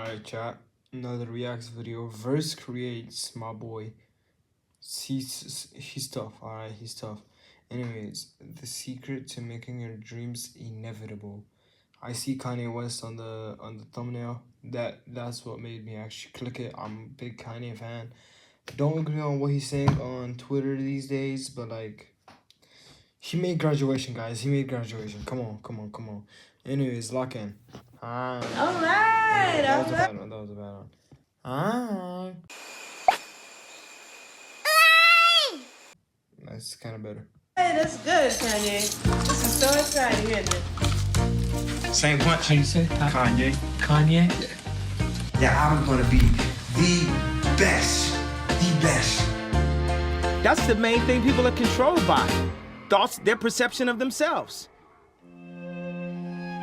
Alright, chat. Another reacts video. Verse creates my boy. He's tough. Alright, he's tough. Anyways, the secret to making your dreams inevitable. I see Kanye West on the thumbnail. That's what made me actually click it. I'm a big Kanye fan. Don't agree on what he's saying on Twitter these days, but like, he made graduation, guys. He made graduation. Come on. Anyways, lock in. Alright. That was a bad one. That was a bad one. Alright. That's kind of better. Hey, that's good, Kanye. This is so exciting, isn't it? Same punch. How you say? Kanye. Kanye? That album's gonna be the best. The best. That's the main thing people are controlled by. Thoughts, their perception of themselves.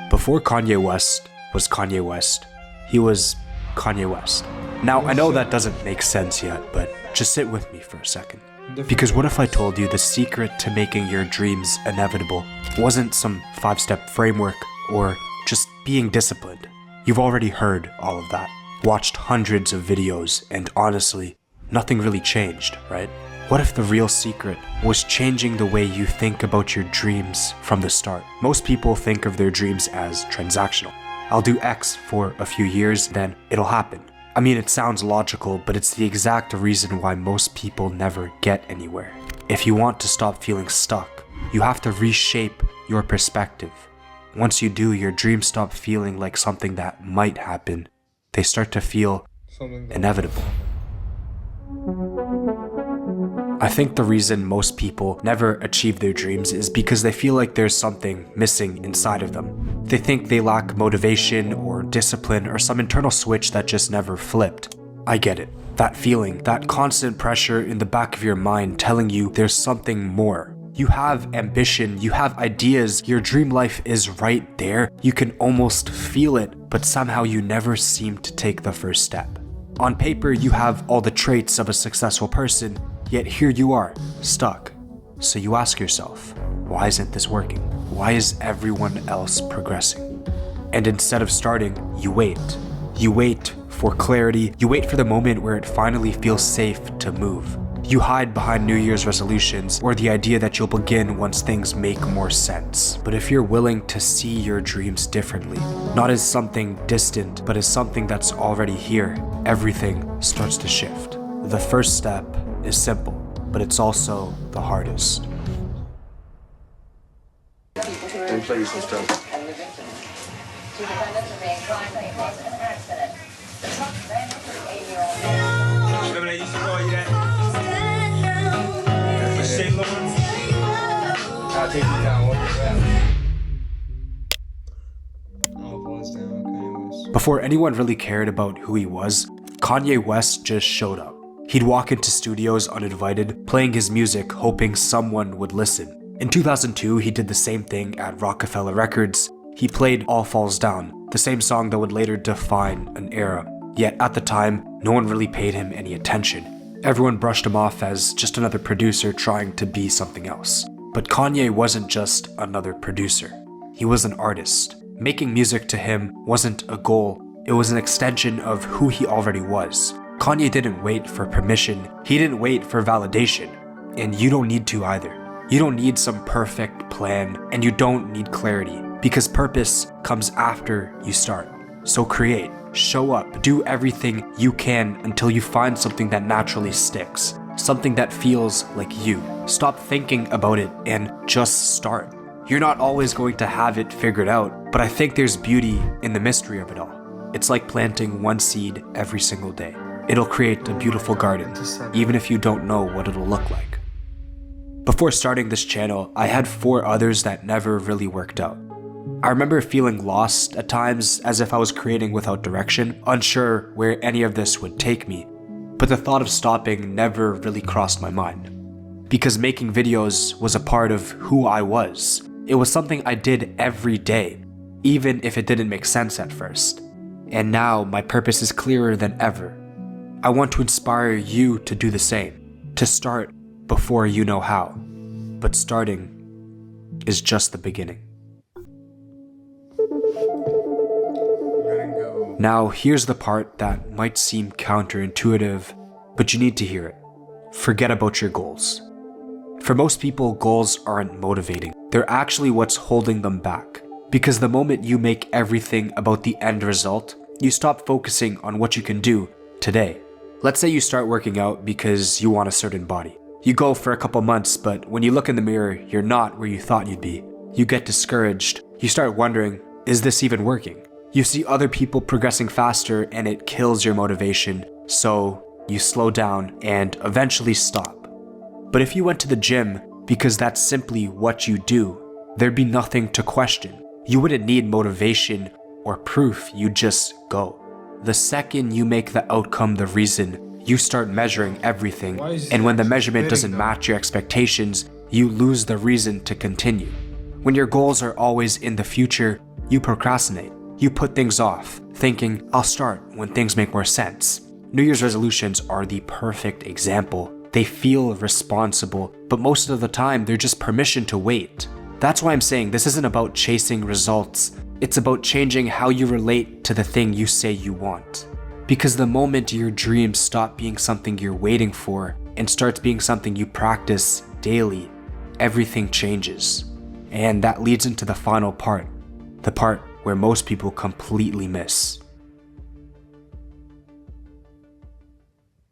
Before Kanye West was Kanye West, he was Kanye West. Now, I know that doesn't make sense yet, but just sit with me for a second. Because what if I told you the secret to making your dreams inevitable wasn't some 5-step framework or just being disciplined? You've already heard all of that, watched hundreds of videos, and honestly, nothing really changed, right? What if the real secret was changing the way you think about your dreams from the start? Most people think of their dreams as transactional. I'll do X for a few years, then it'll happen. I mean, it sounds logical, but it's the exact reason why most people never get anywhere. If you want to stop feeling stuck, you have to reshape your perspective. Once you do, your dreams stop feeling like something that might happen. They start to feel inevitable. I think the reason most people never achieve their dreams is because they feel like there's something missing inside of them. They think they lack motivation or discipline or some internal switch that just never flipped. I get it. That feeling, that constant pressure in the back of your mind telling you there's something more. You have ambition, you have ideas, your dream life is right there. You can almost feel it, but somehow you never seem to take the first step. On paper, you have all the traits of a successful person, yet here you are, stuck. So you ask yourself, why isn't this working? Why is everyone else progressing? And instead of starting, you wait. You wait for clarity. You wait for the moment where it finally feels safe to move. You hide behind New Year's resolutions or the idea that you'll begin once things make more sense. But if you're willing to see your dreams differently, not as something distant, but as something that's already here, everything starts to shift. The first step is simple, but it's also the hardest. Let me play you some stuff. Remember they used to call you that? I'll take you down. Before anyone really cared about who he was, Kanye West just showed up. He'd walk into studios uninvited, playing his music, hoping someone would listen. In 2002, he did the same thing at Rockefeller Records. He played All Falls Down, the same song that would later define an era. Yet at the time, no one really paid him any attention. Everyone brushed him off as just another producer trying to be something else. But Kanye wasn't just another producer. He was an artist. Making music to him wasn't a goal, it was an extension of who he already was. Kanye didn't wait for permission, he didn't wait for validation. And you don't need to either. You don't need some perfect plan, and you don't need clarity, because purpose comes after you start. So create, show up, do everything you can until you find something that naturally sticks. Something that feels like you. Stop thinking about it and just start. You're not always going to have it figured out, but I think there's beauty in the mystery of it all. It's like planting one seed every single day. It'll create a beautiful garden, even if you don't know what it'll look like. Before starting this channel, I had 4 others that never really worked out. I remember feeling lost at times, as if I was creating without direction, unsure where any of this would take me. But the thought of stopping never really crossed my mind. Because making videos was a part of who I was. It was something I did every day, even if it didn't make sense at first. And now my purpose is clearer than ever. I want to inspire you to do the same, to start before you know how. But starting is just the beginning. Now, here's the part that might seem counterintuitive, but you need to hear it. Forget about your goals. For most people, goals aren't motivating. They're actually what's holding them back. Because the moment you make everything about the end result, you stop focusing on what you can do today. Let's say you start working out because you want a certain body. You go for a couple months, but when you look in the mirror, you're not where you thought you'd be. You get discouraged. You start wondering, is this even working? You see other people progressing faster and it kills your motivation, so you slow down and eventually stop. But if you went to the gym because that's simply what you do, there'd be nothing to question. You wouldn't need motivation or proof, you just go. The second you make the outcome the reason, you start measuring everything, and when the measurement doesn't match your expectations, you lose the reason to continue. When your goals are always in the future, you procrastinate. You put things off, thinking, I'll start when things make more sense. New Year's resolutions are the perfect example. They feel responsible, but most of the time they're just permission to wait. That's why I'm saying this isn't about chasing results. It's about changing how you relate to the thing you say you want. Because the moment your dreams stop being something you're waiting for and starts being something you practice daily, everything changes. And that leads into the final part, the part where most people completely miss.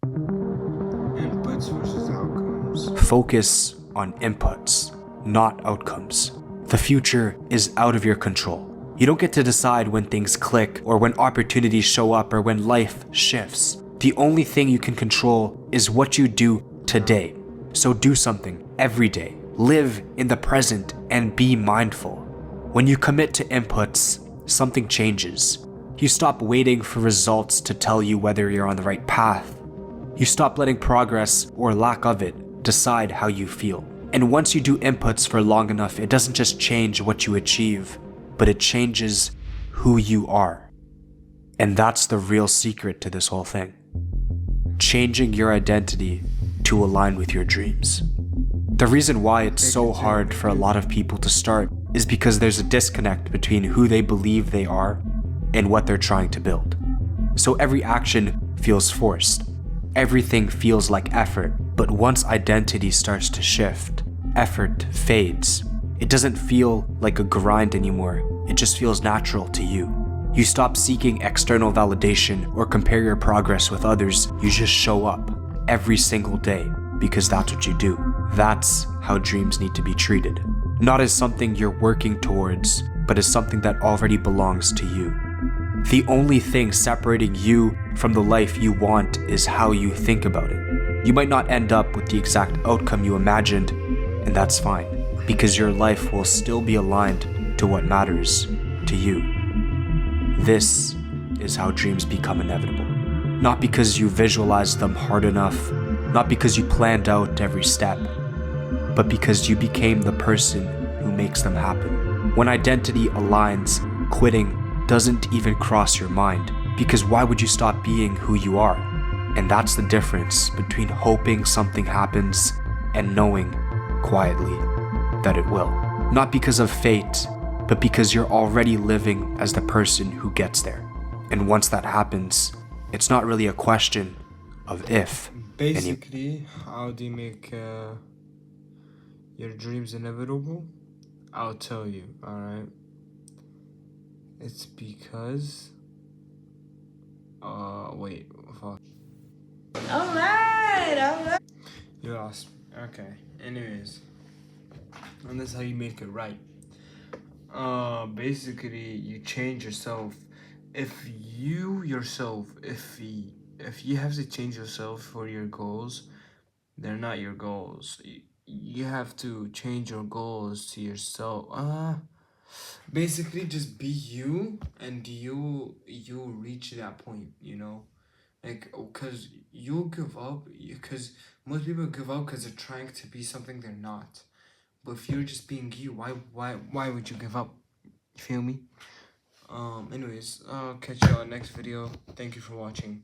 Inputs versus outcomes. Focus on inputs, not outcomes. The future is out of your control. You don't get to decide when things click or when opportunities show up or when life shifts. The only thing you can control is what you do today. So do something every day. Live in the present and be mindful. When you commit to inputs, something changes. You stop waiting for results to tell you whether you're on the right path. You stop letting progress or lack of it decide how you feel. And once you do inputs for long enough, it doesn't just change what you achieve, but it changes who you are. And that's the real secret to this whole thing. Changing your identity to align with your dreams. The reason why it's so hard for a lot of people to start is because there's a disconnect between who they believe they are and what they're trying to build. So every action feels forced. Everything feels like effort, but once identity starts to shift, effort fades. It doesn't feel like a grind anymore. It just feels natural to you. You stop seeking external validation or compare your progress with others. You just show up every single day because that's what you do. That's how dreams need to be treated. Not as something you're working towards, but as something that already belongs to you. The only thing separating you from the life you want is how you think about it. You might not end up with the exact outcome you imagined, and that's fine, because your life will still be aligned to what matters to you. This is how dreams become inevitable. Not because you visualized them hard enough, not because you planned out every step, but because you became the person who makes them happen. When identity aligns, quitting doesn't even cross your mind, because why would you stop being who you are? And that's the difference between hoping something happens and knowing quietly that it will. Not because of fate, but because you're already living as the person who gets there. And once that happens, it's not really a question of if. Basically, how do you make your dreams inevitable? I'll tell you, alright? It's because... wait, fuck. Alright. You lost. Okay, anyways. And that's how you make it right. Basically, you change yourself. If you have to change yourself for your goals, they're not your goals. You have to change your goals to yourself. Basically, just be you, and you reach that point, you know? Like, because you'll give up, because most people give up because they're trying to be something they're not. But if you're just being you, why would you give up? You feel me? Anyways, I'll catch y'all next video. Thank you for watching.